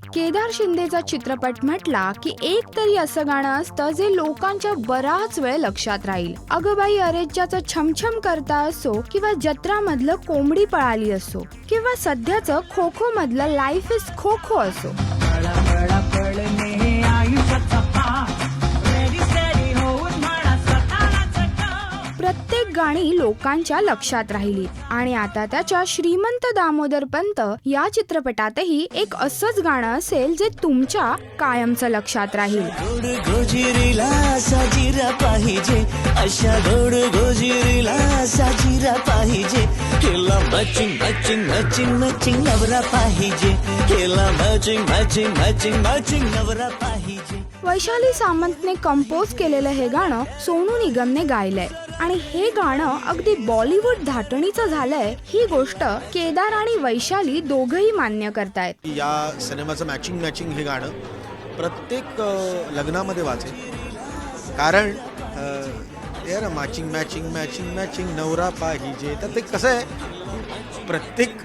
केदार शिंदेचा चित्रपट म्हटला की एक तरी असं गाणं असतं जे लोकांच्या बराच वेळ लक्षात राहील. अगं बाई अरेच्चाचं छमछम करता असो किंवा जत्रा मधलं कोंबडी पळाली असो किंवा सध्याचं खो खो मधलं लाईफ इज खो खो असो. प्रत्येक गाणी लोकांच्या लक्षात राहिली आणि आता त्याच्या श्रीमंत दामोदर पंत या चित्रपटातही एक असंच गाणं असेल जे तुमच्या कायमचं लक्षात राहील. गोजिरीला साजिरा पाहिजे, अशा गोड गोजिरीला साजिरा पाहिजे, केला मॅचिंग मॅचिंग मॅचिंग मॅचिंग नवरा पाहिजे, केला मॅचिंग मॅचिंग मॅचिंग मॅचिंग नवरा पाहिजे. वैशाली सामंतने कंपोज केलेलं हे गाणं सोनू निगमने गायलंय आणि हे गाणं अगदी बॉलिवूड धाटणीचं झालंय ही गोष्ट केदार आणि वैशाली दोघंही मान्य करतायत. या सिनेमाचं मॅचिंग मॅचिंग हे गाणं प्रत्येक लग्नामध्ये वाजेल, कारण ते ना मॅचिंग मॅचिंग मॅचिंग मॅचिंग नवरा पाहिजे, तर ते कसं आहे प्रत्येक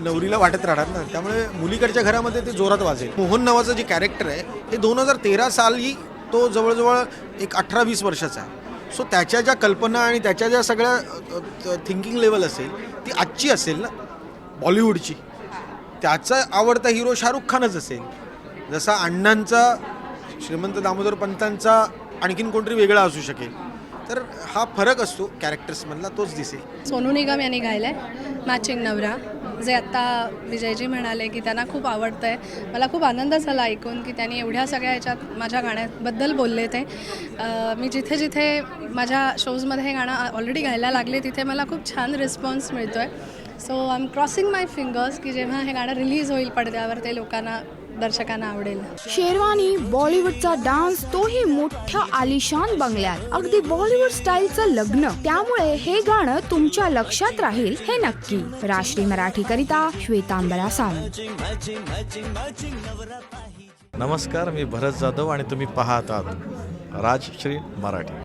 नवरीला वाटत राहणार ना, त्यामुळे मुलीकडच्या घरामध्ये ते जोरात वाजेल. मोहन नावाचं जे कॅरेक्टर आहे हे 2013 साली तो जवळजवळ एक 18-20 वर्षाचा आहे. सो त्याच्या ज्या कल्पना आणि त्याच्या ज्या सगळ्या थिंकिंग लेवल असेल ती आजची असेल ना बॉलिवूडची. त्याचा आवडता हिरो शाहरुख खानच असेल, जसा अण्णांचा श्रीमंत दामोदर पंतांचा आणखीन कोणतरी वेगळा असू शकेल. तर हा फरक असतो कॅरेक्टर्समधला, तोच दिसेल. सोनू निगम यांनी गायलंय मॅचिंग नवरा, जे आत्ता विजयजी म्हणाले की त्यांना खूप आवडतं आहे. मला खूप आनंद झाला ऐकून की त्यांनी एवढ्या सगळ्या ह्याच्यात माझ्या गाण्याबद्दल बोलले. ते मी जिथे जिथे माझ्या शोजमध्ये हे गाणं ऑलरेडी गायला लागले तिथे मला खूप छान रिस्पॉन्स मिळतो आहे. So I am crossing my fingers की जेव्हा हे गाणं रिलीज होईल पडद्यावर ते लोकांना दर्शकांना आवडेल. शेरवानी बॉलिवूडचा डान्स, तोही मोठ्या आलिशान बंगल्यात, अगदी बॉलिवूड स्टाईलचं लग्न, त्यामुळे हे गाणं तुमच्या लक्षात राहील हे नक्की. राष्ट्रीय मराठी करिता श्वेतांबरा सावंत. नमस्कार, मी भरत जाधव आणि तुम्ही पाहत आहात राजश्री मराठी.